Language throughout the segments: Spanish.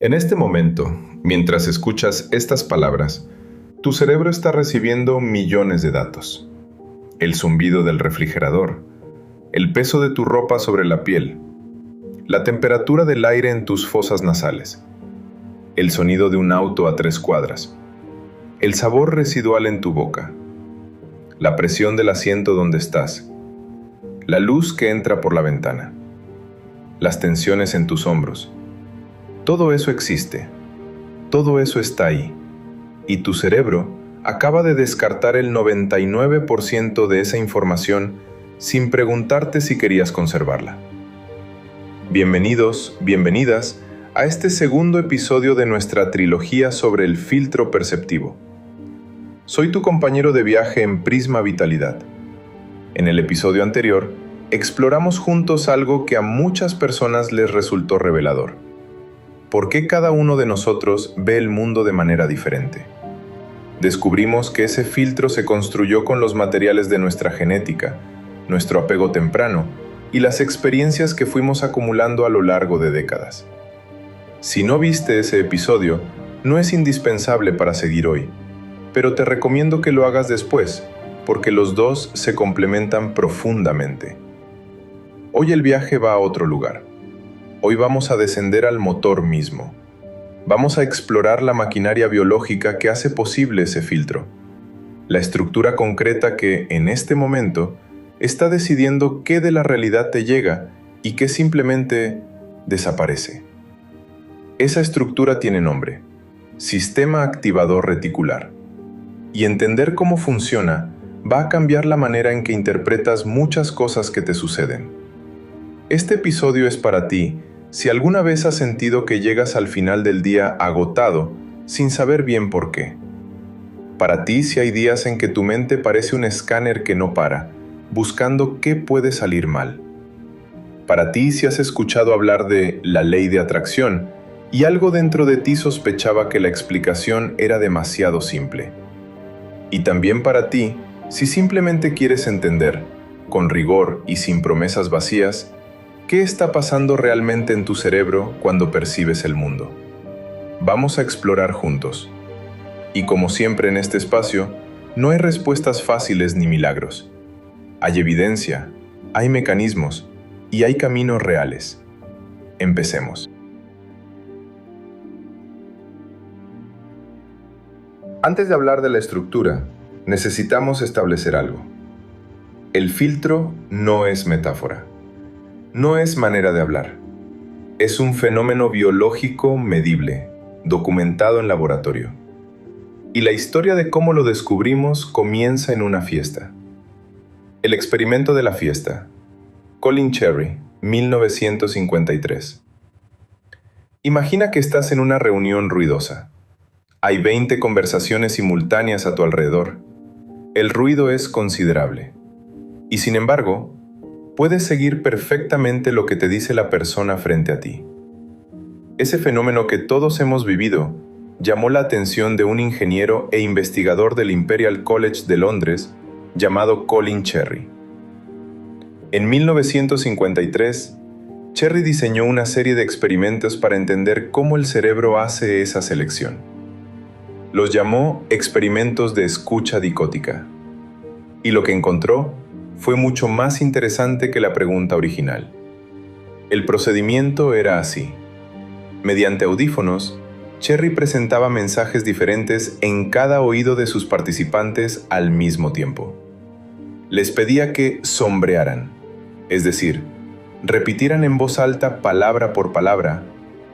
En este momento, mientras escuchas estas palabras, tu cerebro está recibiendo millones de datos. El zumbido del refrigerador, el peso de tu ropa sobre la piel, la temperatura del aire en tus fosas nasales, el sonido de un auto a 3 cuadras, el sabor residual en tu boca, la presión del asiento donde estás, la luz que entra por la ventana, las tensiones en tus hombros. Todo eso existe, todo eso está ahí, y tu cerebro acaba de descartar el 99% de esa información sin preguntarte si querías conservarla. Bienvenidos, bienvenidas a este segundo episodio de nuestra trilogía sobre el filtro perceptivo. Soy tu compañero de viaje en Prisma Vitalidad. En el episodio anterior, exploramos juntos algo que a muchas personas les resultó revelador. ¿Por qué cada uno de nosotros ve el mundo de manera diferente? Descubrimos que ese filtro se construyó con los materiales de nuestra genética, nuestro apego temprano y las experiencias que fuimos acumulando a lo largo de décadas. Si no viste ese episodio, no es indispensable para seguir hoy, pero te recomiendo que lo hagas después, porque los dos se complementan profundamente. Hoy el viaje va a otro lugar. Hoy vamos a descender al motor mismo. Vamos a explorar la maquinaria biológica que hace posible ese filtro. La estructura concreta que, en este momento, está decidiendo qué de la realidad te llega y qué simplemente desaparece. Esa estructura tiene nombre: sistema activador reticular. Y entender cómo funciona va a cambiar la manera en que interpretas muchas cosas que te suceden. Este episodio es para ti si alguna vez has sentido que llegas al final del día agotado sin saber bien por qué. Para ti si hay días en que tu mente parece un escáner que no para, buscando qué puede salir mal. Para ti si has escuchado hablar de la ley de atracción y algo dentro de ti sospechaba que la explicación era demasiado simple. Y también para ti si simplemente quieres entender, con rigor y sin promesas vacías, ¿qué está pasando realmente en tu cerebro cuando percibes el mundo? Vamos a explorar juntos. Y como siempre en este espacio, no hay respuestas fáciles ni milagros. Hay evidencia, hay mecanismos y hay caminos reales. Empecemos. Antes de hablar de la estructura, necesitamos establecer algo. El filtro no es metáfora. No es manera de hablar. Es un fenómeno biológico medible, documentado en laboratorio. Y la historia de cómo lo descubrimos comienza en una fiesta. El experimento de la fiesta. Colin Cherry, 1953. Imagina que estás en una reunión ruidosa. Hay 20 conversaciones simultáneas a tu alrededor. El ruido es considerable. Y sin embargo, puedes seguir perfectamente lo que te dice la persona frente a ti. Ese fenómeno que todos hemos vivido llamó la atención de un ingeniero e investigador del Imperial College de Londres llamado Colin Cherry. En 1953, Cherry diseñó una serie de experimentos para entender cómo el cerebro hace esa selección. Los llamó experimentos de escucha dicótica. Y lo que encontró fue mucho más interesante que la pregunta original. El procedimiento era así. Mediante audífonos, Cherry presentaba mensajes diferentes en cada oído de sus participantes al mismo tiempo. Les pedía que sombrearan, es decir, repitieran en voz alta palabra por palabra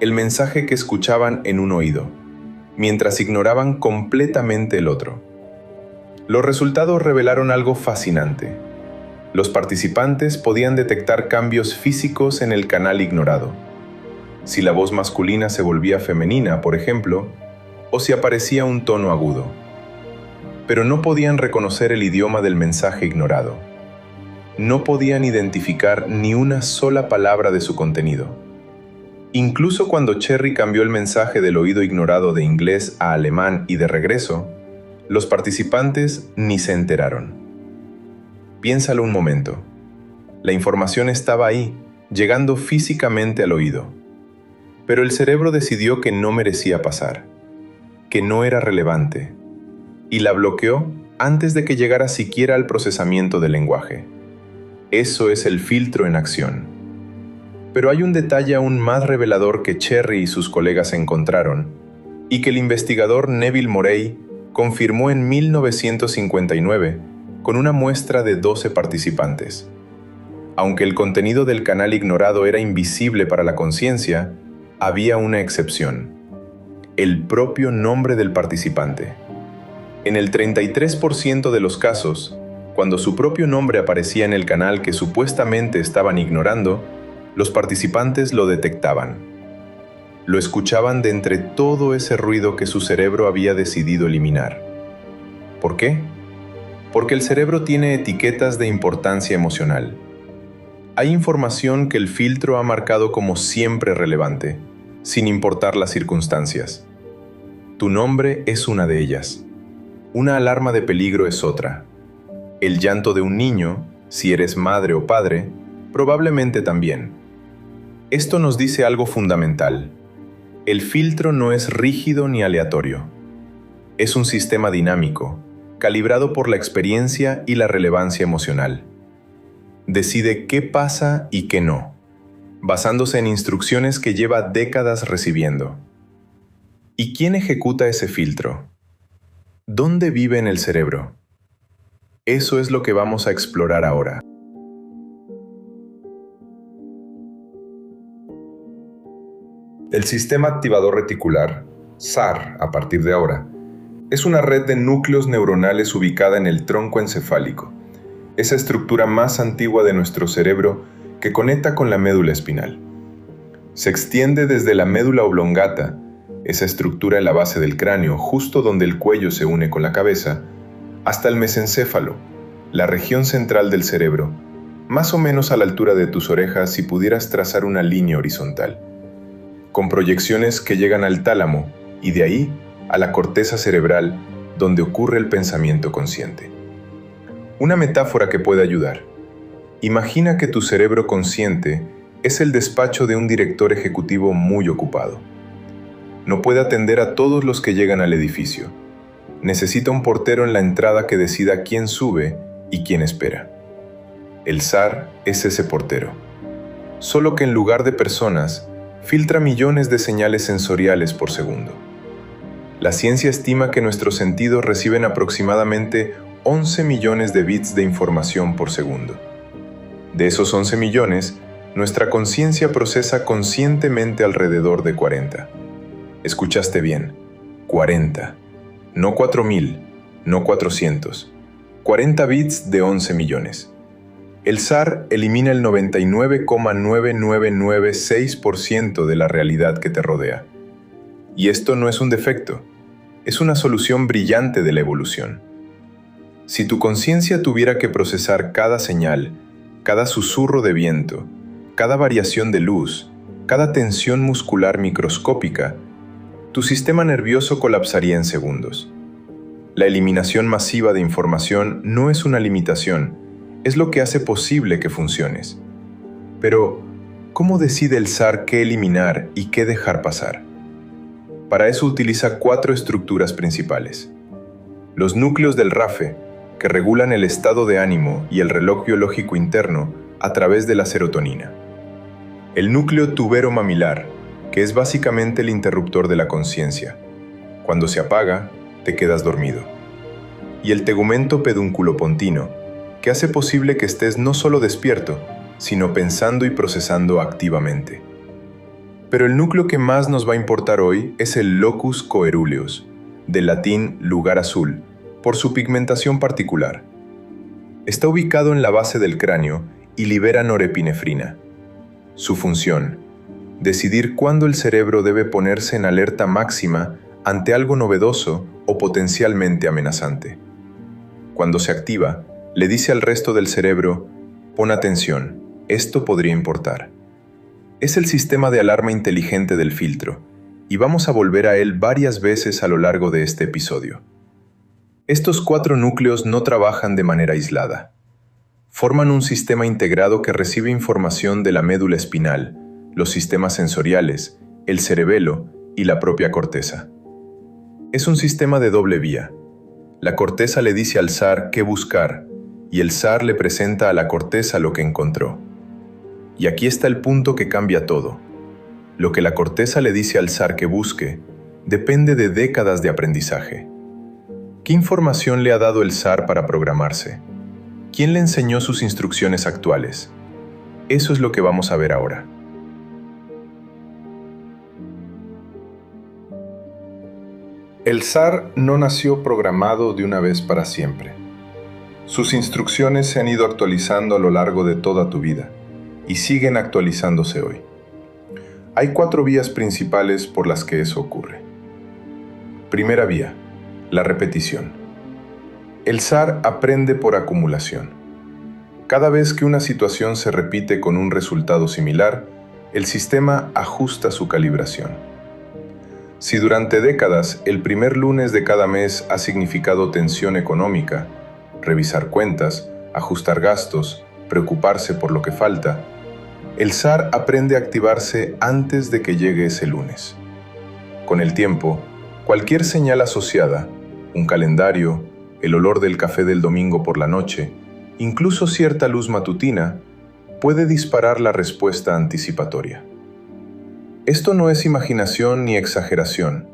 el mensaje que escuchaban en un oído, mientras ignoraban completamente el otro. Los resultados revelaron algo fascinante. Los participantes podían detectar cambios físicos en el canal ignorado. Si la voz masculina se volvía femenina, por ejemplo, o si aparecía un tono agudo. Pero no podían reconocer el idioma del mensaje ignorado. No podían identificar ni una sola palabra de su contenido. Incluso cuando Cherry cambió el mensaje del oído ignorado de inglés a alemán y de regreso, los participantes ni se enteraron. Piénsalo un momento. La información estaba ahí, llegando físicamente al oído. Pero el cerebro decidió que no merecía pasar, que no era relevante, y la bloqueó antes de que llegara siquiera al procesamiento del lenguaje. Eso es el filtro en acción. Pero hay un detalle aún más revelador que Cherry y sus colegas encontraron, y que el investigador Neville Morey confirmó en 1959 con una muestra de 12 participantes. Aunque el contenido del canal ignorado era invisible para la conciencia, había una excepción: el propio nombre del participante. En el 33% de los casos, cuando su propio nombre aparecía en el canal que supuestamente estaban ignorando, los participantes lo detectaban. Lo escuchaban de entre todo ese ruido que su cerebro había decidido eliminar. ¿Por qué? Porque el cerebro tiene etiquetas de importancia emocional. Hay información que el filtro ha marcado como siempre relevante, sin importar las circunstancias. Tu nombre es una de ellas. Una alarma de peligro es otra. El llanto de un niño, si eres madre o padre, probablemente también. Esto nos dice algo fundamental. El filtro no es rígido ni aleatorio. Es un sistema dinámico, calibrado por la experiencia y la relevancia emocional. Decide qué pasa y qué no, basándose en instrucciones que lleva décadas recibiendo. ¿Y quién ejecuta ese filtro? ¿Dónde vive en el cerebro? Eso es lo que vamos a explorar ahora. El sistema activador reticular, SAR a partir de ahora, es una red de núcleos neuronales ubicada en el tronco encefálico, esa estructura más antigua de nuestro cerebro que conecta con la médula espinal. Se extiende desde la médula oblongata, esa estructura en la base del cráneo, justo donde el cuello se une con la cabeza, hasta el mesencéfalo, la región central del cerebro, más o menos a la altura de tus orejas si pudieras trazar una línea horizontal, con proyecciones que llegan al tálamo y de ahí a la corteza cerebral, donde ocurre el pensamiento consciente. Una metáfora que puede ayudar. Imagina que tu cerebro consciente es el despacho de un director ejecutivo muy ocupado. No puede atender a todos los que llegan al edificio. Necesita un portero en la entrada que decida quién sube y quién espera. El SAR es ese portero. Solo que en lugar de personas, filtra millones de señales sensoriales por segundo. La ciencia estima que nuestros sentidos reciben aproximadamente 11 millones de bits de información por segundo. De esos 11 millones, nuestra conciencia procesa conscientemente alrededor de 40. Escuchaste bien, 40. No 4000, no 400. 40 bits de 11 millones. El SAR elimina el 99,9996% de la realidad que te rodea. Y esto no es un defecto, es una solución brillante de la evolución. Si tu conciencia tuviera que procesar cada señal, cada susurro de viento, cada variación de luz, cada tensión muscular microscópica, tu sistema nervioso colapsaría en segundos. La eliminación masiva de información no es una limitación, es lo que hace posible que funciones. Pero, ¿cómo decide el SAR qué eliminar y qué dejar pasar? Para eso utiliza 4 estructuras principales. Los núcleos del RAFE, que regulan el estado de ánimo y el reloj biológico interno a través de la serotonina. El núcleo tubero-mamilar, que es básicamente el interruptor de la conciencia. Cuando se apaga, te quedas dormido. Y el tegumento pedunculopontino, que hace posible que estés no solo despierto, sino pensando y procesando activamente. Pero el núcleo que más nos va a importar hoy es el locus coeruleus, del latín lugar azul, por su pigmentación particular. Está ubicado en la base del cráneo y libera norepinefrina. Su función: decidir cuándo el cerebro debe ponerse en alerta máxima ante algo novedoso o potencialmente amenazante. Cuando se activa, le dice al resto del cerebro: pon atención, esto podría importar. Es el sistema de alarma inteligente del filtro, y vamos a volver a él varias veces a lo largo de este episodio. Estos 4 núcleos no trabajan de manera aislada. Forman un sistema integrado que recibe información de la médula espinal, los sistemas sensoriales, el cerebelo y la propia corteza. Es un sistema de doble vía. La corteza le dice al zar qué buscar y el zar le presenta a la corteza lo que encontró. Y aquí está el punto que cambia todo. Lo que la corteza le dice al zar que busque depende de décadas de aprendizaje. ¿Qué información le ha dado el zar para programarse? ¿Quién le enseñó sus instrucciones actuales? Eso es lo que vamos a ver ahora. El zar no nació programado de una vez para siempre. Sus instrucciones se han ido actualizando a lo largo de toda tu vida y siguen actualizándose hoy. Hay 4 vías principales por las que eso ocurre. Primera vía, la repetición. El zar aprende por acumulación. Cada vez que una situación se repite con un resultado similar, el sistema ajusta su calibración. Si durante décadas el primer lunes de cada mes ha significado tensión económica, revisar cuentas, ajustar gastos, preocuparse por lo que falta, el zar aprende a activarse antes de que llegue ese lunes. Con el tiempo, cualquier señal asociada, un calendario, el olor del café del domingo por la noche, incluso cierta luz matutina, puede disparar la respuesta anticipatoria. Esto no es imaginación ni exageración.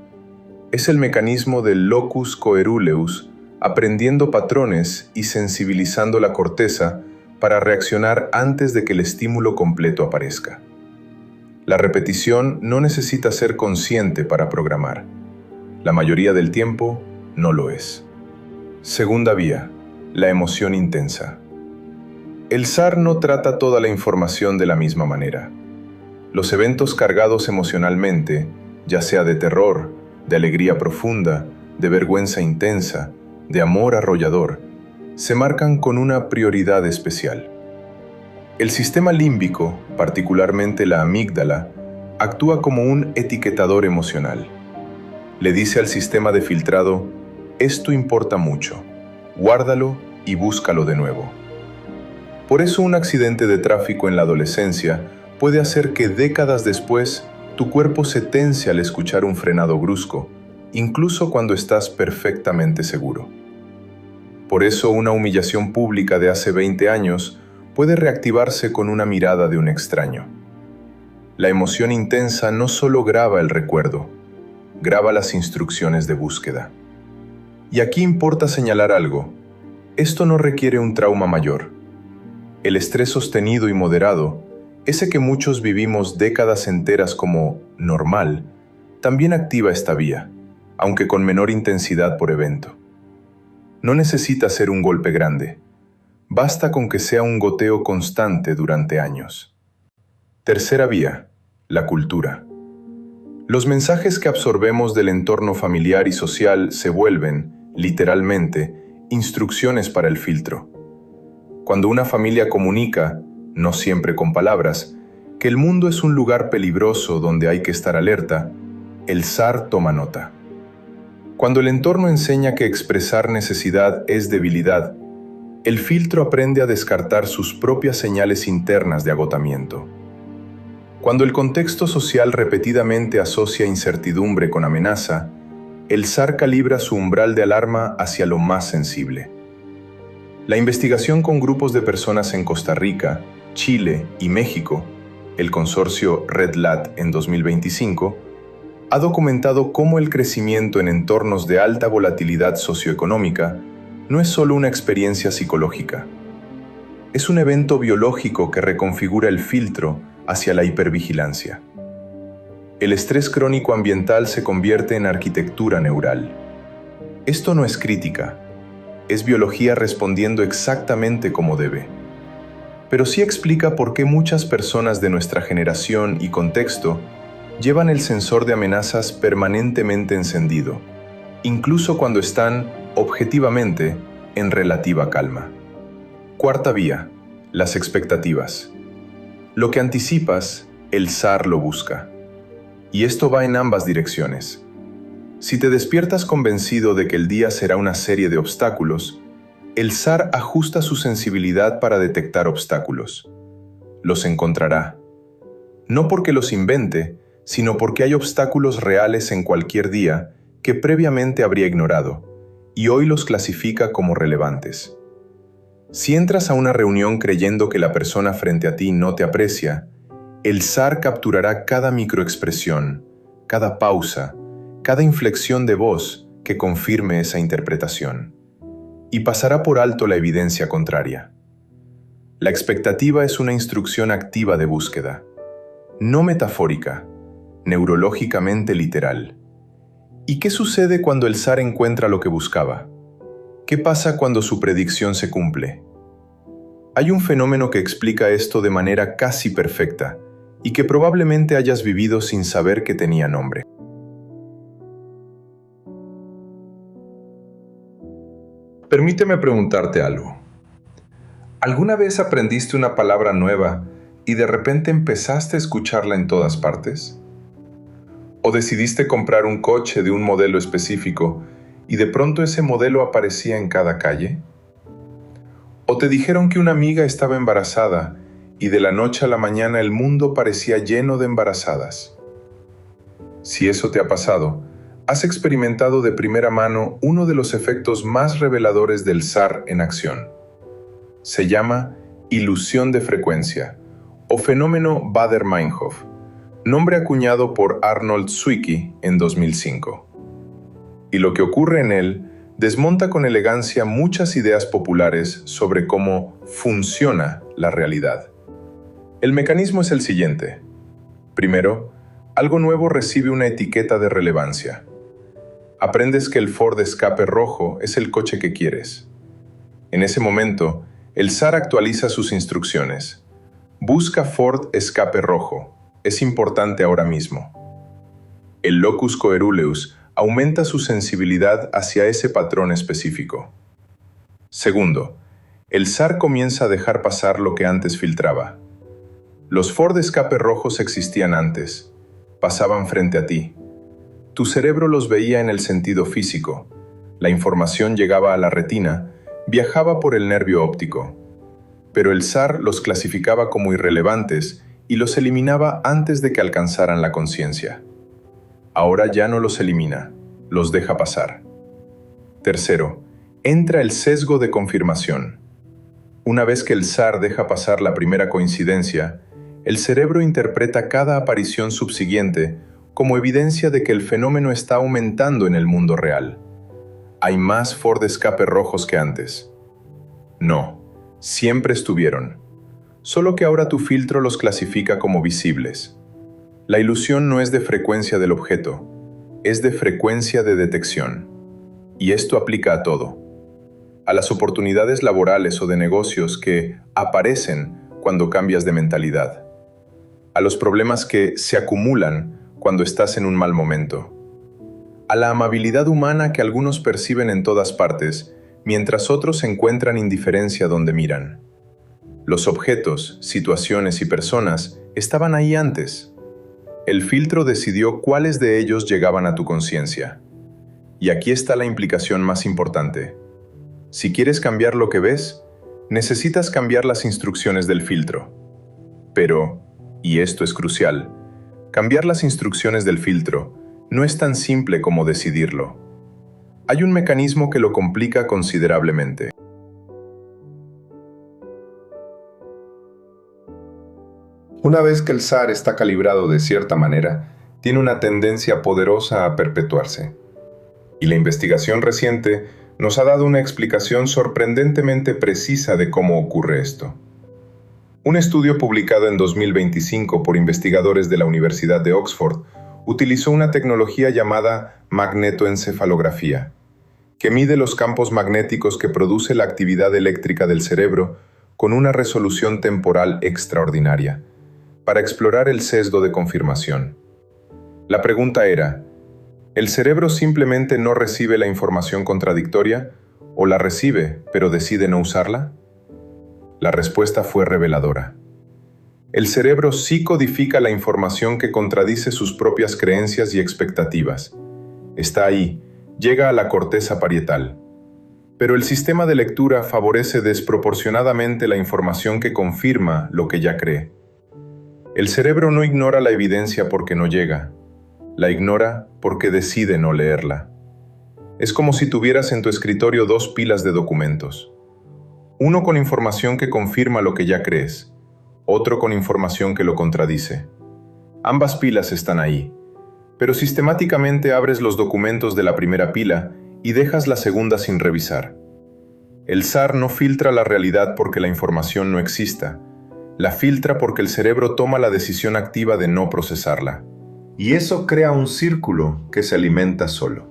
Es el mecanismo del locus coeruleus aprendiendo patrones y sensibilizando la corteza para reaccionar antes de que el estímulo completo aparezca. La repetición no necesita ser consciente para programar. La mayoría del tiempo no lo es. Segunda vía, la emoción intensa. El zar no trata toda la información de la misma manera. Los eventos cargados emocionalmente, ya sea de terror, de alegría profunda, de vergüenza intensa, de amor arrollador, se marcan con una prioridad especial. El sistema límbico, particularmente la amígdala, actúa como un etiquetador emocional. Le dice al sistema de filtrado, esto importa mucho, guárdalo y búscalo de nuevo. Por eso un accidente de tráfico en la adolescencia puede hacer que décadas después tu cuerpo se tense al escuchar un frenado brusco, incluso cuando estás perfectamente seguro. Por eso una humillación pública de hace 20 años puede reactivarse con una mirada de un extraño. La emoción intensa no solo graba el recuerdo, graba las instrucciones de búsqueda. Y aquí importa señalar algo. Esto no requiere un trauma mayor. El estrés sostenido y moderado, ese que muchos vivimos décadas enteras como normal, también activa esta vía, aunque con menor intensidad por evento. No necesita ser un golpe grande. Basta con que sea un goteo constante durante años. Tercera vía, la cultura. Los mensajes que absorbemos del entorno familiar y social se vuelven, literalmente, instrucciones para el filtro. Cuando una familia comunica, no siempre con palabras, que el mundo es un lugar peligroso donde hay que estar alerta, el zar toma nota. Cuando el entorno enseña que expresar necesidad es debilidad, el filtro aprende a descartar sus propias señales internas de agotamiento. Cuando el contexto social repetidamente asocia incertidumbre con amenaza, el zar calibra su umbral de alarma hacia lo más sensible. La investigación con grupos de personas en Costa Rica, Chile y México, el consorcio RedLat en 2025, ha documentado cómo el crecimiento en entornos de alta volatilidad socioeconómica no es solo una experiencia psicológica. Es un evento biológico que reconfigura el filtro hacia la hipervigilancia. El estrés crónico ambiental se convierte en arquitectura neural. Esto no es crítica, es biología respondiendo exactamente como debe. Pero sí explica por qué muchas personas de nuestra generación y contexto llevan el sensor de amenazas permanentemente encendido, incluso cuando están, objetivamente, en relativa calma. Cuarta vía, las expectativas. Lo que anticipas, el zar lo busca. Y esto va en ambas direcciones. Si te despiertas convencido de que el día será una serie de obstáculos, el zar ajusta su sensibilidad para detectar obstáculos. Los encontrará. No porque los invente, sino porque hay obstáculos reales en cualquier día que previamente habría ignorado, y hoy los clasifica como relevantes. Si entras a una reunión creyendo que la persona frente a ti no te aprecia, el zar capturará cada microexpresión, cada pausa, cada inflexión de voz que confirme esa interpretación, y pasará por alto la evidencia contraria. La expectativa es una instrucción activa de búsqueda, no metafórica, neurológicamente literal. ¿Y qué sucede cuando el zar encuentra lo que buscaba? ¿Qué pasa cuando su predicción se cumple? Hay un fenómeno que explica esto de manera casi perfecta y que probablemente hayas vivido sin saber que tenía nombre. Permíteme preguntarte algo. ¿Alguna vez aprendiste una palabra nueva y de repente empezaste a escucharla en todas partes? ¿O decidiste comprar un coche de un modelo específico y de pronto ese modelo aparecía en cada calle? ¿O te dijeron que una amiga estaba embarazada y de la noche a la mañana el mundo parecía lleno de embarazadas? Si eso te ha pasado, has experimentado de primera mano uno de los efectos más reveladores del zar en acción. Se llama ilusión de frecuencia o fenómeno Baader-Meinhof, nombre acuñado por Arnold Zwicky en 2005. Y lo que ocurre en él desmonta con elegancia muchas ideas populares sobre cómo funciona la realidad. El mecanismo es el siguiente. Primero, algo nuevo recibe una etiqueta de relevancia. Aprendes que el Ford Escape rojo es el coche que quieres. En ese momento, el zar actualiza sus instrucciones. Busca Ford Escape rojo. Es importante ahora mismo. El locus coeruleus aumenta su sensibilidad hacia ese patrón específico. Segundo, el zar comienza a dejar pasar lo que antes filtraba. Los Ford Escape rojos existían antes. Pasaban frente a ti. Tu cerebro los veía en el sentido físico. La información llegaba a la retina, viajaba por el nervio óptico. Pero el zar los clasificaba como irrelevantes y los eliminaba antes de que alcanzaran la conciencia. Ahora ya no los elimina, los deja pasar. Tercero, entra el sesgo de confirmación. Una vez que el zar deja pasar la primera coincidencia, el cerebro interpreta cada aparición subsiguiente como evidencia de que el fenómeno está aumentando en el mundo real. Hay más Ford Escape rojos que antes. No, siempre estuvieron. Solo que ahora tu filtro los clasifica como visibles. La ilusión no es de frecuencia del objeto, es de frecuencia de detección. Y esto aplica a todo. A las oportunidades laborales o de negocios que aparecen cuando cambias de mentalidad. A los problemas que se acumulan cuando estás en un mal momento. A la amabilidad humana que algunos perciben en todas partes, mientras otros encuentran indiferencia donde miran. Los objetos, situaciones y personas estaban ahí antes. El filtro decidió cuáles de ellos llegaban a tu conciencia. Y aquí está la implicación más importante. Si quieres cambiar lo que ves, necesitas cambiar las instrucciones del filtro. Pero, y esto es crucial, cambiar las instrucciones del filtro no es tan simple como decidirlo. Hay un mecanismo que lo complica considerablemente. Una vez que el zar está calibrado de cierta manera, tiene una tendencia poderosa a perpetuarse. Y la investigación reciente nos ha dado una explicación sorprendentemente precisa de cómo ocurre esto. Un estudio publicado en 2025 por investigadores de la Universidad de Oxford utilizó una tecnología llamada magnetoencefalografía, que mide los campos magnéticos que produce la actividad eléctrica del cerebro con una resolución temporal extraordinaria, para explorar el sesgo de confirmación. La pregunta era, ¿el cerebro simplemente no recibe la información contradictoria o la recibe, pero decide no usarla? La respuesta fue reveladora. El cerebro sí codifica la información que contradice sus propias creencias y expectativas. Está ahí, llega a la corteza parietal. Pero el sistema de lectura favorece desproporcionadamente la información que confirma lo que ya cree. El cerebro no ignora la evidencia porque no llega, la ignora porque decide no leerla. Es como si tuvieras en tu escritorio dos pilas de documentos. Uno con información que confirma lo que ya crees, otro con información que lo contradice. Ambas pilas están ahí, pero sistemáticamente abres los documentos de la primera pila y dejas la segunda sin revisar. El SAR no filtra la realidad porque la información no exista, la filtra porque el cerebro toma la decisión activa de no procesarla. Y eso crea un círculo que se alimenta solo.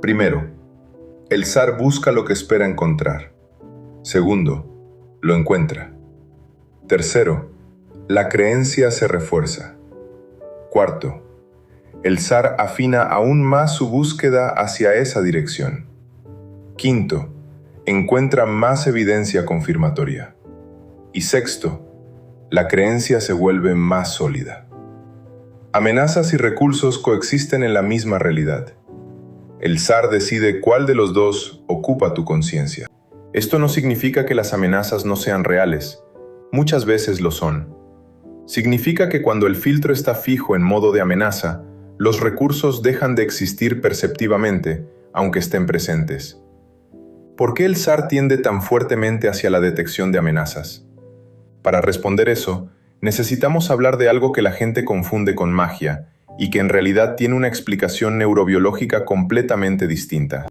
Primero, el SAR busca lo que espera encontrar. Segundo, lo encuentra. Tercero, la creencia se refuerza. Cuarto, el SAR afina aún más su búsqueda hacia esa dirección. Quinto, encuentra más evidencia confirmatoria. Y sexto, la creencia se vuelve más sólida. Amenazas y recursos coexisten en la misma realidad. El SAR decide cuál de los dos ocupa tu conciencia. Esto no significa que las amenazas no sean reales. Muchas veces lo son. Significa que cuando el filtro está fijo en modo de amenaza, los recursos dejan de existir perceptivamente, aunque estén presentes. ¿Por qué el SAR tiende tan fuertemente hacia la detección de amenazas? Para responder eso, necesitamos hablar de algo que la gente confunde con magia y que en realidad tiene una explicación neurobiológica completamente distinta.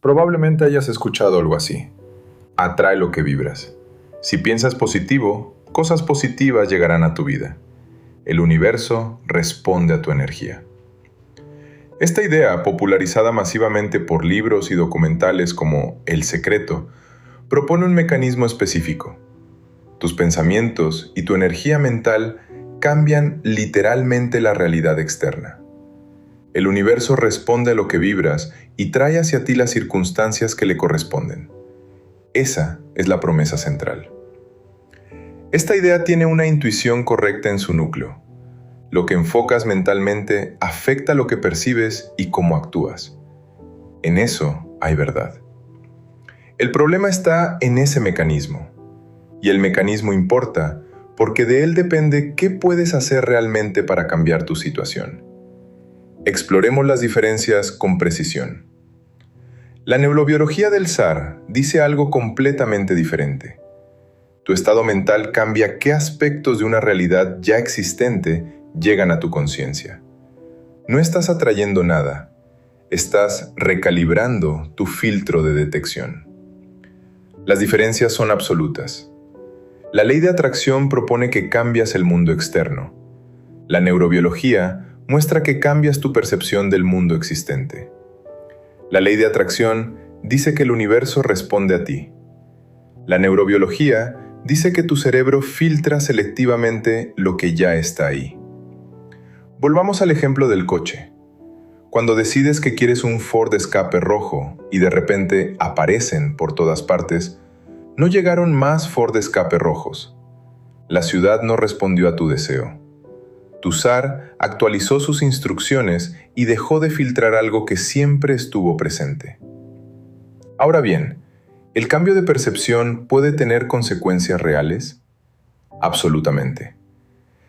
Probablemente hayas escuchado algo así. Atrae lo que vibras. Si piensas positivo, cosas positivas llegarán a tu vida. El universo responde a tu energía. Esta idea, popularizada masivamente por libros y documentales como El Secreto, propone un mecanismo específico. Tus pensamientos y tu energía mental cambian literalmente la realidad externa. El universo responde a lo que vibras y trae hacia ti las circunstancias que le corresponden. Esa es la promesa central. Esta idea tiene una intuición correcta en su núcleo. Lo que enfocas mentalmente afecta lo que percibes y cómo actúas. En eso hay verdad. El problema está en ese mecanismo. Y el mecanismo importa porque de él depende qué puedes hacer realmente para cambiar tu situación. Exploremos las diferencias con precisión. La neurobiología del SAR dice algo completamente diferente. Tu estado mental cambia qué aspectos de una realidad ya existente llegan a tu conciencia. No estás atrayendo nada, estás recalibrando tu filtro de detección. Las diferencias son absolutas. La ley de atracción propone que cambias el mundo externo. La neurobiología muestra que cambias tu percepción del mundo existente. La ley de atracción dice que el universo responde a ti. La neurobiología dice que tu cerebro filtra selectivamente lo que ya está ahí. Volvamos al ejemplo del coche. Cuando decides que quieres un Ford Escape rojo y de repente aparecen por todas partes, no llegaron más Ford Escape rojos. La ciudad no respondió a tu deseo. Tu SAR actualizó sus instrucciones y dejó de filtrar algo que siempre estuvo presente. Ahora bien, ¿el cambio de percepción puede tener consecuencias reales? Absolutamente.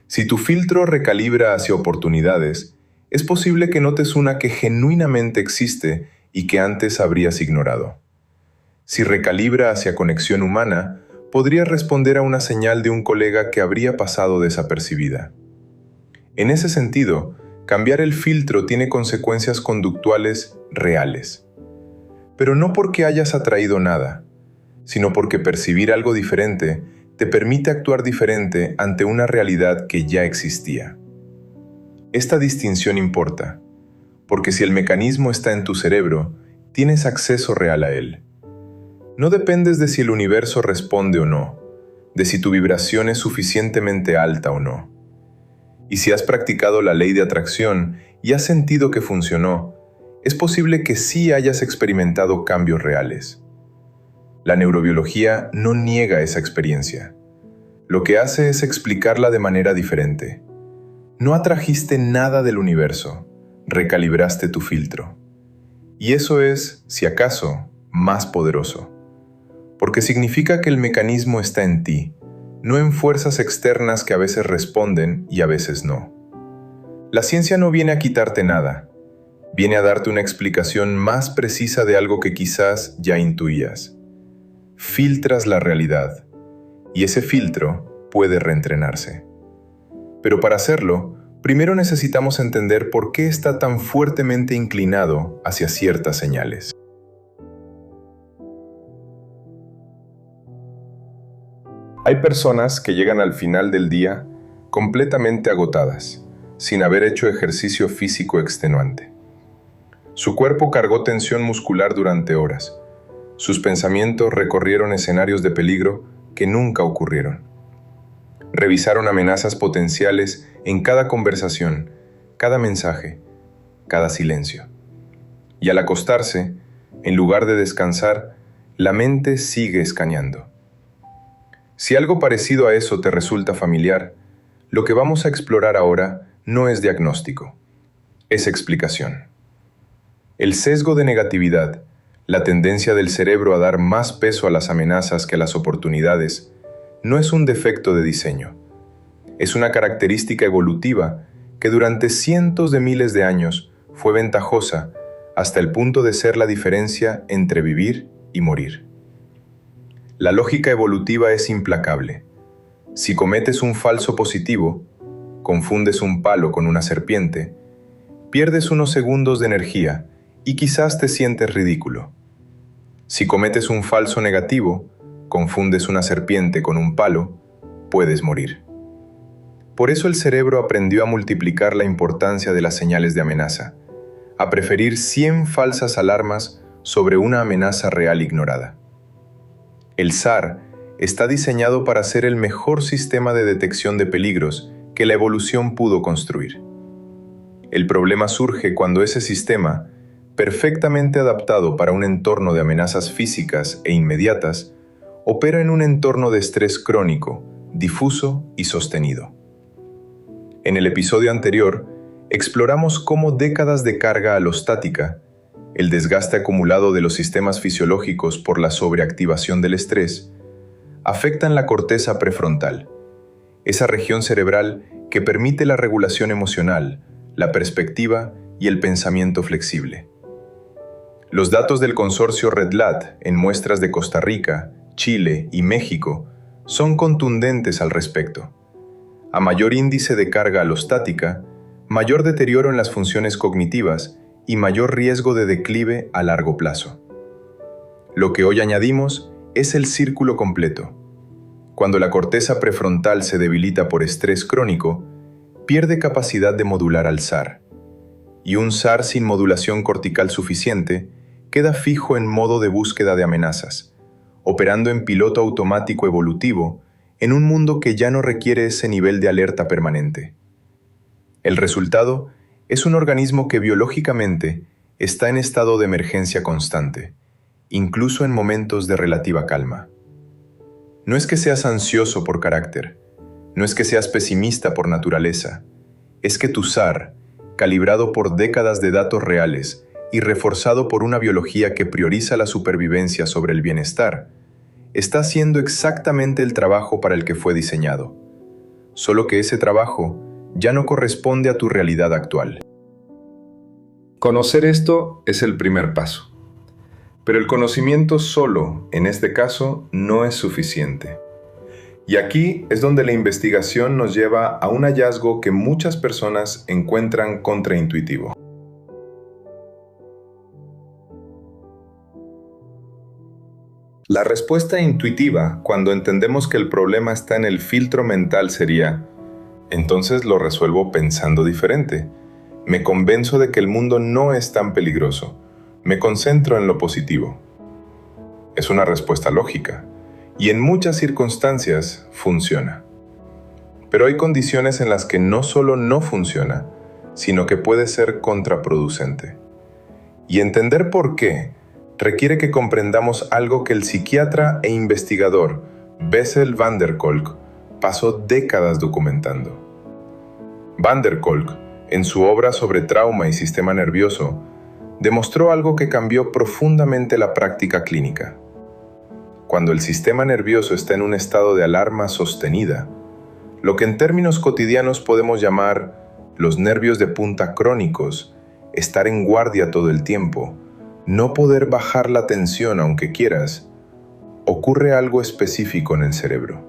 Si tu filtro recalibra hacia oportunidades, es posible que notes una que genuinamente existe y que antes habrías ignorado. Si recalibra hacia conexión humana, podría responder a una señal de un colega que habría pasado desapercibida. En ese sentido, cambiar el filtro tiene consecuencias conductuales reales. Pero no porque hayas atraído nada, sino porque percibir algo diferente te permite actuar diferente ante una realidad que ya existía. Esta distinción importa, porque si el mecanismo está en tu cerebro, tienes acceso real a él. No dependes de si el universo responde o no, de si tu vibración es suficientemente alta o no. Y si has practicado la ley de atracción y has sentido que funcionó, es posible que sí hayas experimentado cambios reales. La neurobiología no niega esa experiencia. Lo que hace es explicarla de manera diferente. No atrajiste nada del universo, recalibraste tu filtro. Y eso es, si acaso, más poderoso. porque significa que el mecanismo está en ti, no en fuerzas externas que a veces responden y a veces no. La ciencia no viene a quitarte nada, viene a darte una explicación más precisa de algo que quizás ya intuías. Filtras la realidad, y ese filtro puede reentrenarse. Pero para hacerlo, primero necesitamos entender por qué está tan fuertemente inclinado hacia ciertas señales. Hay personas que llegan al final del día completamente agotadas, sin haber hecho ejercicio físico extenuante. Su cuerpo cargó tensión muscular durante horas. Sus pensamientos recorrieron escenarios de peligro que nunca ocurrieron. Revisaron amenazas potenciales en cada conversación, cada mensaje, cada silencio. Y al acostarse, en lugar de descansar, la mente sigue escaneando. Si algo parecido a eso te resulta familiar, lo que vamos a explorar ahora no es diagnóstico, es explicación. El sesgo de negatividad, la tendencia del cerebro a dar más peso a las amenazas que a las oportunidades, no es un defecto de diseño. Es una característica evolutiva que durante cientos de miles de años fue ventajosa hasta el punto de ser la diferencia entre vivir y morir. La lógica evolutiva es implacable. Si cometes un falso positivo, confundes un palo con una serpiente, pierdes unos segundos de energía y quizás te sientes ridículo. Si cometes un falso negativo, confundes una serpiente con un palo, puedes morir. Por eso el cerebro aprendió a multiplicar la importancia de las señales de amenaza, a preferir 100 falsas alarmas sobre una amenaza real ignorada. El SAR está diseñado para ser el mejor sistema de detección de peligros que la evolución pudo construir. El problema surge cuando ese sistema, perfectamente adaptado para un entorno de amenazas físicas e inmediatas, opera en un entorno de estrés crónico, difuso y sostenido. En el episodio anterior, exploramos cómo décadas de carga alostática, el desgaste acumulado de los sistemas fisiológicos por la sobreactivación del estrés, afectan la corteza prefrontal, esa región cerebral que permite la regulación emocional, la perspectiva y el pensamiento flexible. Los datos del consorcio RedLat en muestras de Costa Rica, Chile y México son contundentes al respecto. A mayor índice de carga alostática, mayor deterioro en las funciones cognitivas y mayor riesgo de declive a largo plazo. Lo que hoy añadimos es el círculo completo. Cuando la corteza prefrontal se debilita por estrés crónico, pierde capacidad de modular al SAR. Y un SAR sin modulación cortical suficiente queda fijo en modo de búsqueda de amenazas, operando en piloto automático evolutivo en un mundo que ya no requiere ese nivel de alerta permanente. El resultado es un organismo que biológicamente está en estado de emergencia constante, incluso en momentos de relativa calma. No es que seas ansioso por carácter, no es que seas pesimista por naturaleza, es que tu SAR, calibrado por décadas de datos reales y reforzado por una biología que prioriza la supervivencia sobre el bienestar, está haciendo exactamente el trabajo para el que fue diseñado, solo que ese trabajo ya no corresponde a tu realidad actual. Conocer esto es el primer paso, pero el conocimiento solo, en este caso, no es suficiente. Y aquí es donde la investigación nos lleva a un hallazgo que muchas personas encuentran contraintuitivo. La respuesta intuitiva, cuando entendemos que el problema está en el filtro mental, sería: entonces lo resuelvo pensando diferente. Me convenzo de que el mundo no es tan peligroso. Me concentro en lo positivo. Es una respuesta lógica, y en muchas circunstancias funciona. Pero hay condiciones en las que no solo no funciona, sino que puede ser contraproducente. Y entender por qué requiere que comprendamos algo que el psiquiatra e investigador Bessel van der Kolk pasó décadas documentando. Van der Kolk, en su obra sobre trauma y sistema nervioso, demostró algo que cambió profundamente la práctica clínica. cuando el sistema nervioso está en un estado de alarma sostenida, lo que en términos cotidianos podemos llamar los nervios de punta crónicos, estar en guardia todo el tiempo, no poder bajar la tensión aunque quieras, ocurre algo específico en el cerebro.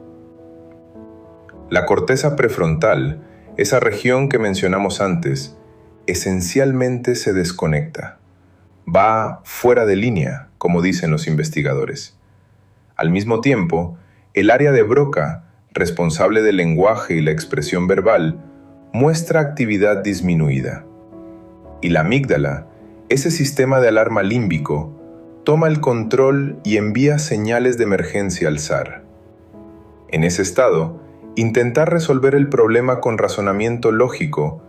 La corteza prefrontal, esa región que mencionamos antes, esencialmente se desconecta. Va fuera de línea, como dicen los investigadores. Al mismo tiempo, el área de Broca, responsable del lenguaje y la expresión verbal, muestra actividad disminuida. Y la amígdala, ese sistema de alarma límbico, toma el control y envía señales de emergencia al SAR. En ese estado, intentar resolver el problema con razonamiento lógico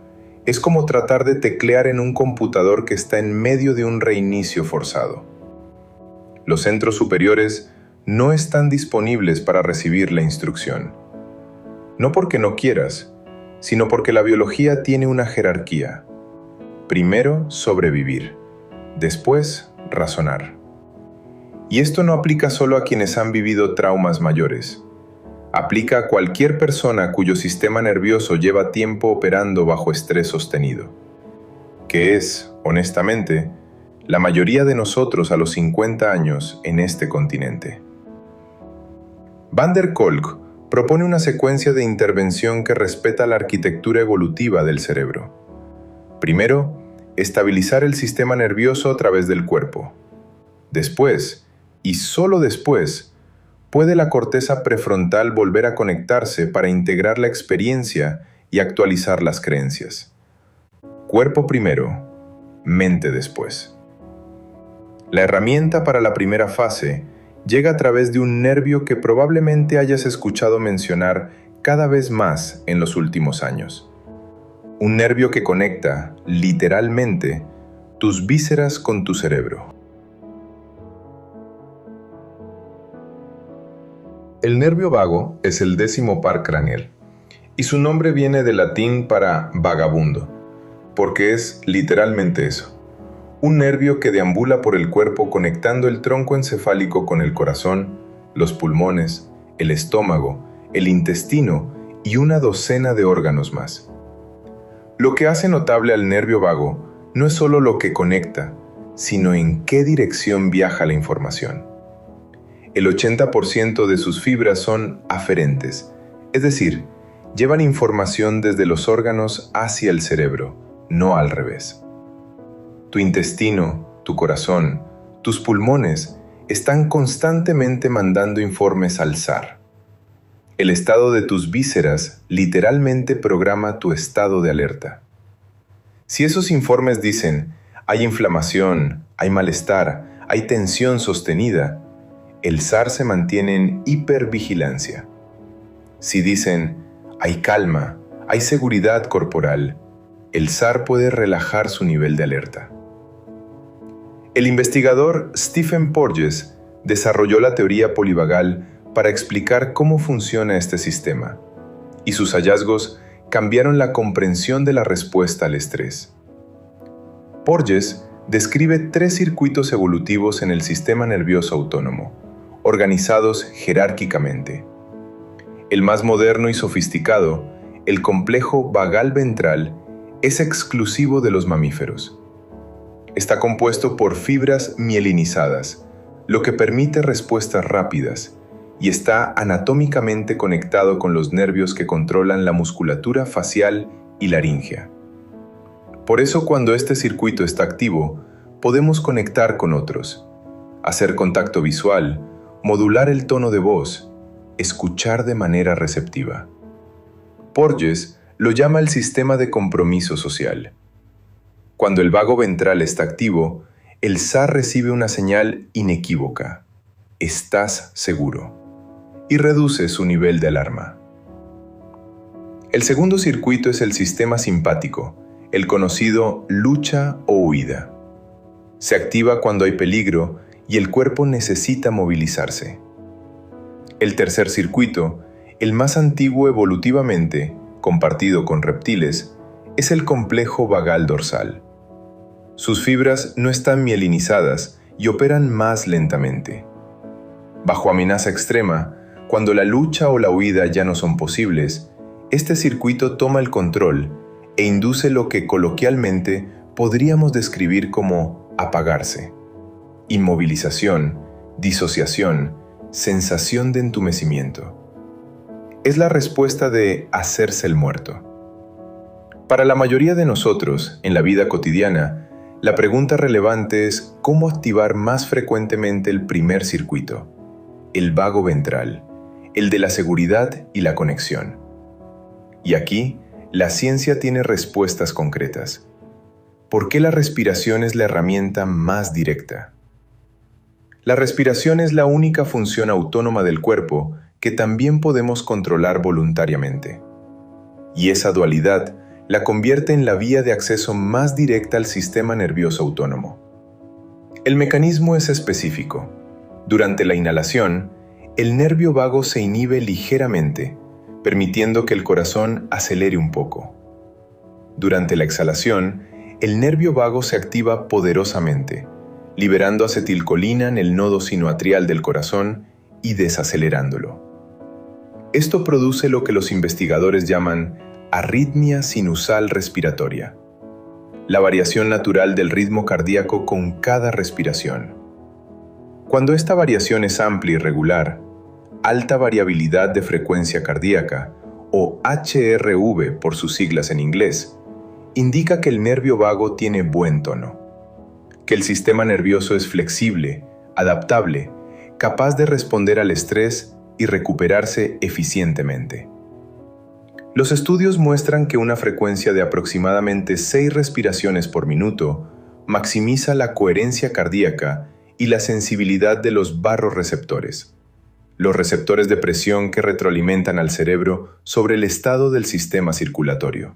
es como tratar de teclear en un computador que está en medio de un reinicio forzado. Los centros superiores no están disponibles para recibir la instrucción. No porque no quieras, sino porque la biología tiene una jerarquía. Primero, sobrevivir. Después, razonar. Y esto no aplica solo a quienes han vivido traumas mayores. Aplica a cualquier persona cuyo sistema nervioso lleva tiempo operando bajo estrés sostenido, que es, honestamente, la mayoría de nosotros a los 50 años en este continente. Van der Kolk propone una secuencia de intervención que respeta la arquitectura evolutiva del cerebro. Primero, estabilizar el sistema nervioso a través del cuerpo. Después, y solo después, puede la corteza prefrontal volver a conectarse para integrar la experiencia y actualizar las creencias. Cuerpo primero, mente después. La herramienta para la primera fase llega a través de un nervio que probablemente hayas escuchado mencionar cada vez más en los últimos años. Un nervio que conecta, literalmente, tus vísceras con tu cerebro. El nervio vago es el 10º par craneal, y su nombre viene del latín para vagabundo, porque es literalmente eso. Un nervio que deambula por el cuerpo conectando el tronco encefálico con el corazón, los pulmones, el estómago, el intestino y una docena de órganos más. Lo que hace notable al nervio vago no es solo lo que conecta, sino en qué dirección viaja la información. El 80% de sus fibras son aferentes, es decir, llevan información desde los órganos hacia el cerebro, no al revés. Tu intestino, tu corazón, tus pulmones están constantemente mandando informes al SAR. El estado de tus vísceras literalmente programa tu estado de alerta. Si esos informes dicen, hay inflamación, hay malestar, hay tensión sostenida, el SAR se mantiene en hipervigilancia. Si dicen, hay calma, hay seguridad corporal, el SAR puede relajar su nivel de alerta. El investigador Stephen Porges desarrolló la teoría polivagal para explicar cómo funciona este sistema, y sus hallazgos cambiaron la comprensión de la respuesta al estrés. Porges describe 3 circuitos evolutivos en el sistema nervioso autónomo, organizados jerárquicamente. El más moderno y sofisticado, el complejo vagal ventral, es exclusivo de los mamíferos. Está compuesto por fibras mielinizadas, lo que permite respuestas rápidas, y está anatómicamente conectado con los nervios que controlan la musculatura facial y laríngea. Por eso, cuando este circuito está activo, podemos conectar con otros, hacer contacto visual, modular el tono de voz, escuchar de manera receptiva. Porges lo llama el sistema de compromiso social. Cuando el vago ventral está activo, el SAR recibe una señal inequívoca: estás seguro, y reduce su nivel de alarma. El segundo circuito es el sistema simpático, el conocido lucha o huida. Se activa cuando hay peligro y el cuerpo necesita movilizarse. El tercer circuito, el más antiguo evolutivamente, compartido con reptiles, es el complejo vagal dorsal. Sus fibras no están mielinizadas y operan más lentamente. Bajo amenaza extrema, cuando la lucha o la huida ya no son posibles, este circuito toma el control e induce lo que coloquialmente podríamos describir como apagarse. Inmovilización, disociación, sensación de entumecimiento. Es la respuesta de hacerse el muerto. Para la mayoría de nosotros, en la vida cotidiana, la pregunta relevante es cómo activar más frecuentemente el primer circuito, el vago ventral, el de la seguridad y la conexión. Y aquí, la ciencia tiene respuestas concretas. ¿Por qué la respiración es la herramienta más directa? La respiración es la única función autónoma del cuerpo que también podemos controlar voluntariamente. Y esa dualidad la convierte en la vía de acceso más directa al sistema nervioso autónomo. El mecanismo es específico. Durante la inhalación, el nervio vago se inhibe ligeramente, permitiendo que el corazón acelere un poco. Durante la exhalación, el nervio vago se activa poderosamente, liberando acetilcolina en el nodo sinoatrial del corazón y desacelerándolo. Esto produce lo que los investigadores llaman arritmia sinusal respiratoria, la variación natural del ritmo cardíaco con cada respiración. Cuando esta variación es amplia y regular, alta variabilidad de frecuencia cardíaca, o HRV por sus siglas en inglés, indica que el nervio vago tiene buen tono, que el sistema nervioso es flexible, adaptable, capaz de responder al estrés y recuperarse eficientemente. Los estudios muestran que una frecuencia de aproximadamente 6 respiraciones por minuto maximiza la coherencia cardíaca y la sensibilidad de los barroreceptores, los receptores de presión que retroalimentan al cerebro sobre el estado del sistema circulatorio.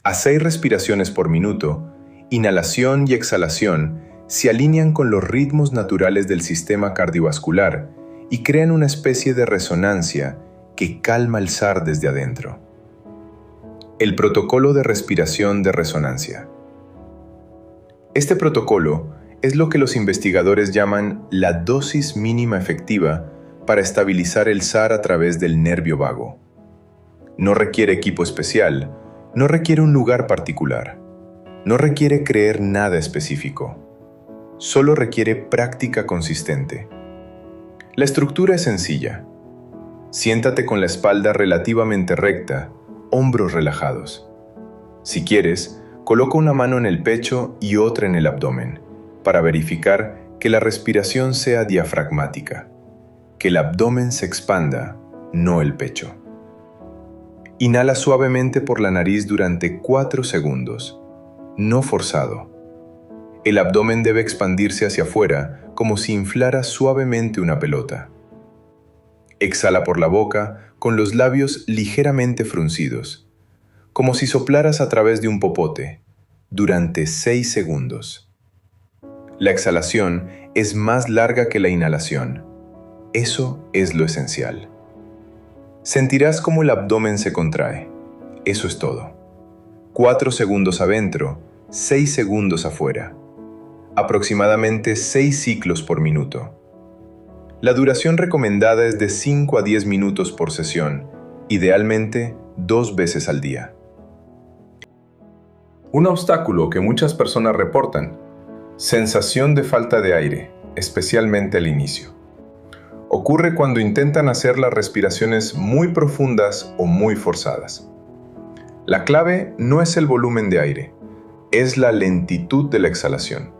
A 6 respiraciones por minuto, inhalación y exhalación se alinean con los ritmos naturales del sistema cardiovascular y crean una especie de resonancia que calma el SAR desde adentro. El protocolo de respiración de resonancia. Este protocolo es lo que los investigadores llaman la dosis mínima efectiva para estabilizar el SAR a través del nervio vago. No requiere equipo especial, no requiere un lugar particular, no requiere creer nada específico, solo requiere práctica consistente. La estructura es sencilla. Siéntate con la espalda relativamente recta, hombros relajados. Si quieres, coloca una mano en el pecho y otra en el abdomen, para verificar que la respiración sea diafragmática, que el abdomen se expanda, no el pecho. Inhala suavemente por la nariz durante 4 segundos, no forzado. El abdomen debe expandirse hacia afuera como si inflara suavemente una pelota. Exhala por la boca con los labios ligeramente fruncidos, como si soplaras a través de un popote, durante 6 segundos. La exhalación es más larga que la inhalación. Eso es lo esencial. Sentirás cómo el abdomen se contrae. Eso es todo. 4 segundos adentro, 6 segundos afuera. Aproximadamente 6 ciclos por minuto. La duración recomendada es de 5 a 10 minutos por sesión, idealmente 2 veces al día. Un obstáculo que muchas personas reportan: sensación de falta de aire, especialmente al inicio. Ocurre cuando intentan hacer las respiraciones muy profundas o muy forzadas. La clave no es el volumen de aire, es la lentitud de la exhalación.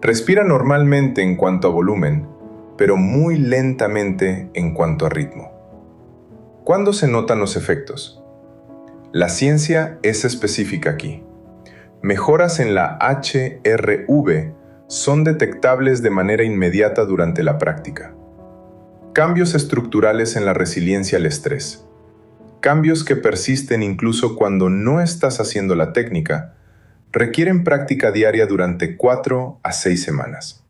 Respira normalmente en cuanto a volumen, pero muy lentamente en cuanto a ritmo. ¿Cuándo se notan los efectos? La ciencia es específica aquí. Mejoras en la HRV son detectables de manera inmediata durante la práctica. Cambios estructurales en la resiliencia al estrés. Cambios que persisten incluso cuando no estás haciendo la técnica, requieren práctica diaria durante 4 a 6 semanas.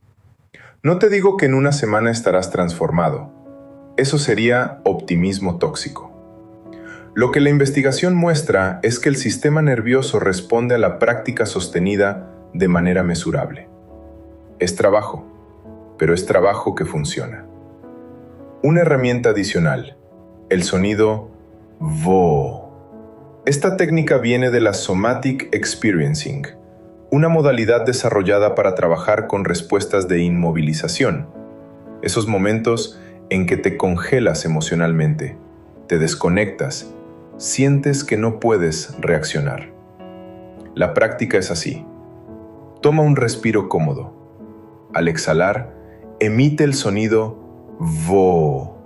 No te digo que en una semana estarás transformado. Eso sería optimismo tóxico. Lo que la investigación muestra es que el sistema nervioso responde a la práctica sostenida de manera mesurable. Es trabajo. pero es trabajo que funciona. Una herramienta adicional, el sonido VO. Esta técnica viene de la Somatic Experiencing, una modalidad desarrollada para trabajar con respuestas de inmovilización, esos momentos en que te congelas emocionalmente, te desconectas, sientes que no puedes reaccionar. La práctica es así. Toma un respiro cómodo. Al exhalar, emite el sonido VO,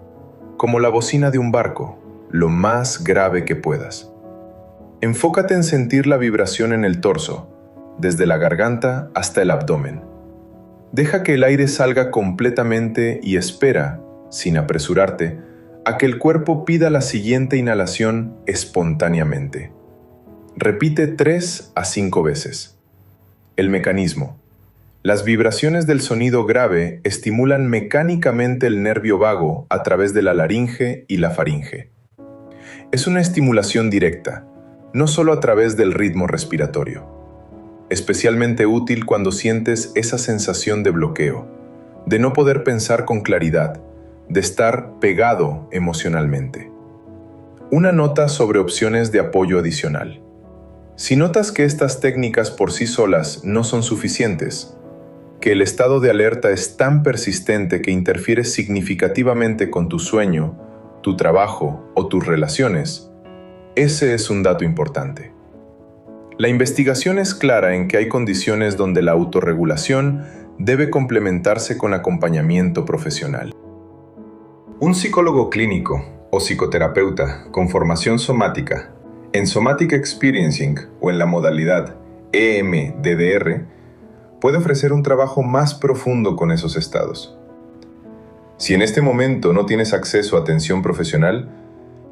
como la bocina de un barco, lo más grave que puedas. Enfócate en sentir la vibración en el torso, desde la garganta hasta el abdomen. Deja que el aire salga completamente y espera, sin apresurarte, a que el cuerpo pida la siguiente inhalación espontáneamente. Repite 3 a 5 veces. El mecanismo. Las vibraciones del sonido grave estimulan mecánicamente el nervio vago a través de la laringe y la faringe. Es una estimulación directa, no solo a través del ritmo respiratorio. Especialmente útil cuando sientes esa sensación de bloqueo, de no poder pensar con claridad, de estar pegado emocionalmente. Una nota sobre opciones de apoyo adicional. Si notas que estas técnicas por sí solas no son suficientes, que el estado de alerta es tan persistente que interfiere significativamente con tu sueño, tu trabajo o tus relaciones, ese es un dato importante. La investigación es clara en que hay condiciones donde la autorregulación debe complementarse con acompañamiento profesional. Un psicólogo clínico o psicoterapeuta con formación somática en Somatic Experiencing o en la modalidad EMDR puede ofrecer un trabajo más profundo con esos estados. Si en este momento no tienes acceso a atención profesional,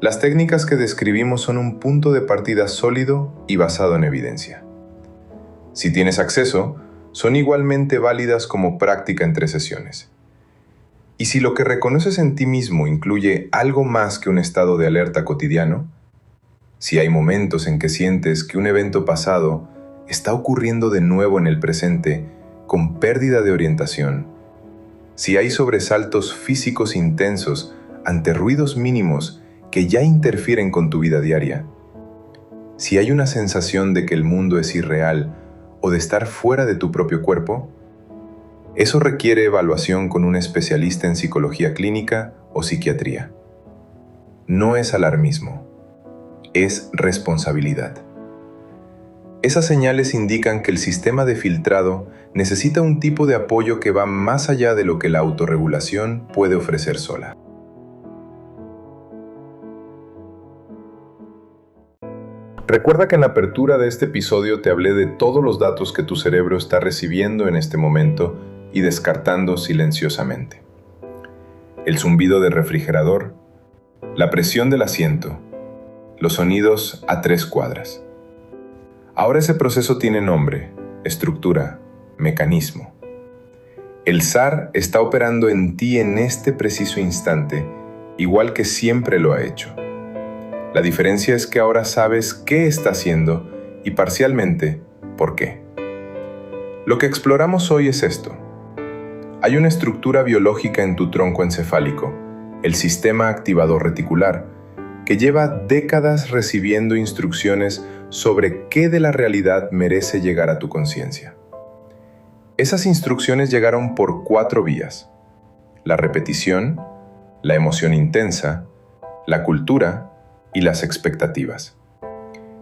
las técnicas que describimos son un punto de partida sólido y basado en evidencia. Si tienes acceso, son igualmente válidas como práctica en 3 sesiones. Y si lo que reconoces en ti mismo incluye algo más que un estado de alerta cotidiano, si hay momentos en que sientes que un evento pasado está ocurriendo de nuevo en el presente con pérdida de orientación, si hay sobresaltos físicos intensos ante ruidos mínimos que ya interfieren con tu vida diaria, si hay una sensación de que el mundo es irreal o de estar fuera de tu propio cuerpo, eso requiere evaluación con un especialista en psicología clínica o psiquiatría. No es alarmismo, es responsabilidad. Esas señales indican que el sistema de filtrado necesita un tipo de apoyo que va más allá de lo que la autorregulación puede ofrecer sola. Recuerda que en la apertura de este episodio te hablé de todos los datos que tu cerebro está recibiendo en este momento y descartando silenciosamente. El zumbido del refrigerador, la presión del asiento, los sonidos a 3 cuadras. Ahora ese proceso tiene nombre, estructura, mecanismo. El SAR está operando en ti en este preciso instante, igual que siempre lo ha hecho. La diferencia es que ahora sabes qué está haciendo y parcialmente por qué. Lo que exploramos hoy es esto. Hay una estructura biológica en tu tronco encefálico, el sistema activador reticular, que lleva décadas recibiendo instrucciones sobre qué de la realidad merece llegar a tu conciencia. Esas instrucciones llegaron por 4 vías: la repetición, la emoción intensa, la cultura y las expectativas.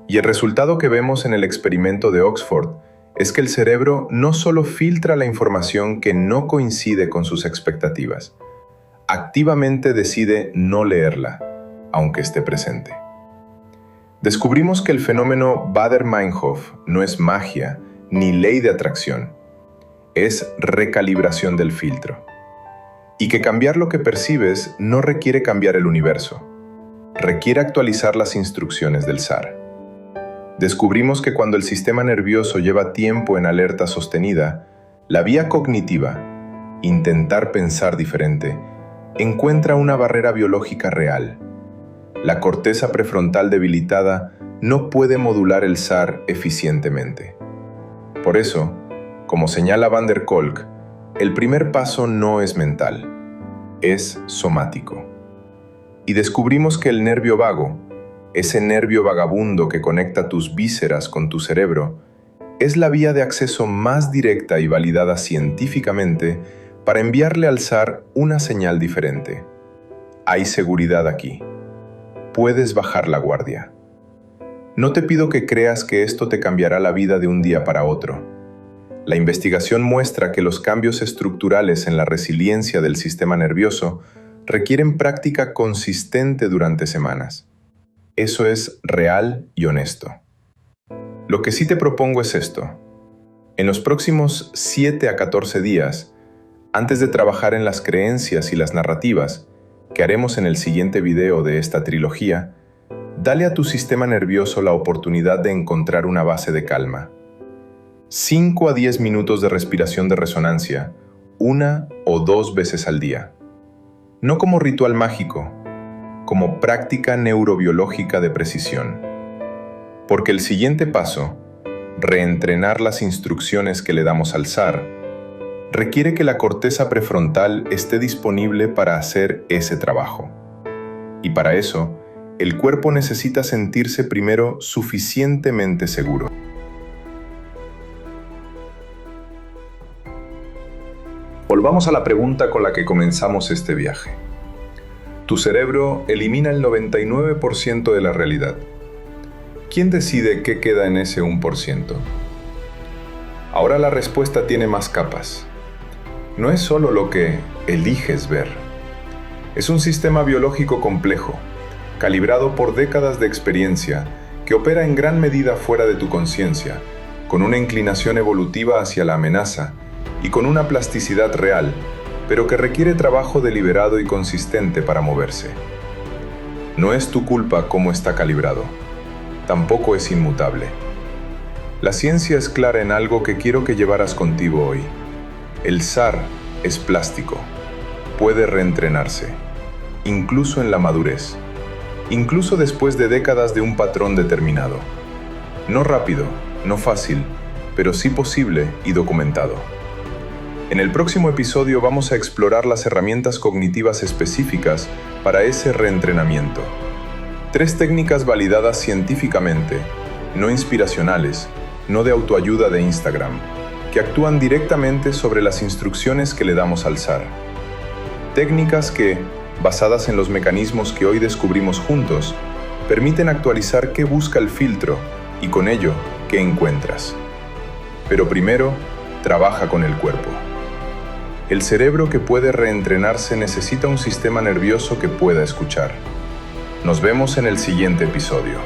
Y el resultado que vemos en el experimento de Oxford es que el cerebro no solo filtra la información que no coincide con sus expectativas, activamente decide no leerla, aunque esté presente. Descubrimos que el fenómeno Baader-Meinhof no es magia ni ley de atracción, es recalibración del filtro. Y que cambiar lo que percibes no requiere cambiar el universo, requiere actualizar las instrucciones del SAR. Descubrimos que cuando el sistema nervioso lleva tiempo en alerta sostenida, la vía cognitiva, intentar pensar diferente, encuentra una barrera biológica real. La corteza prefrontal debilitada no puede modular el SAR eficientemente. Por eso, como señala Van der Kolk, el primer paso no es mental, es somático. Y descubrimos que el nervio vago, ese nervio vagabundo que conecta tus vísceras con tu cerebro, es la vía de acceso más directa y validada científicamente para enviarle al SAR una señal diferente. Hay seguridad aquí. Puedes bajar la guardia. No te pido que creas que esto te cambiará la vida de un día para otro. La investigación muestra que los cambios estructurales en la resiliencia del sistema nervioso requieren práctica consistente durante semanas. Eso es real y honesto. Lo que sí te propongo es esto. En los próximos 7 a 14 días, antes de trabajar en las creencias y las narrativas, que haremos en el siguiente video de esta trilogía, dale a tu sistema nervioso la oportunidad de encontrar una base de calma. 5 a 10 minutos de respiración de resonancia, 1 o 2 veces al día. No como ritual mágico, como práctica neurobiológica de precisión. Porque el siguiente paso, reentrenar las instrucciones que le damos al SAR, requiere que la corteza prefrontal esté disponible para hacer ese trabajo. Y para eso, el cuerpo necesita sentirse primero suficientemente seguro. Volvamos a la pregunta con la que comenzamos este viaje. Tu cerebro elimina el 99% de la realidad. ¿Quién decide qué queda en ese 1%? Ahora la respuesta tiene más capas. No es solo lo que eliges ver. Es un sistema biológico complejo, calibrado por décadas de experiencia, que opera en gran medida fuera de tu conciencia, con una inclinación evolutiva hacia la amenaza y con una plasticidad real, pero que requiere trabajo deliberado y consistente para moverse. No es tu culpa cómo está calibrado. Tampoco es inmutable. La ciencia es clara en algo que quiero que llevaras contigo hoy. El SAR es plástico. Puede reentrenarse, incluso en la madurez, incluso después de décadas de un patrón determinado. No rápido, no fácil, pero sí posible y documentado. En el próximo episodio vamos a explorar las herramientas cognitivas específicas para ese reentrenamiento. 3 técnicas validadas científicamente, no inspiracionales, no de autoayuda de Instagram, que actúan directamente sobre las instrucciones que le damos al SAR. Técnicas que, basadas en los mecanismos que hoy descubrimos juntos, permiten actualizar qué busca el filtro y con ello, qué encuentras. Pero primero, trabaja con el cuerpo. El cerebro que puede reentrenarse necesita un sistema nervioso que pueda escuchar. Nos vemos en el siguiente episodio.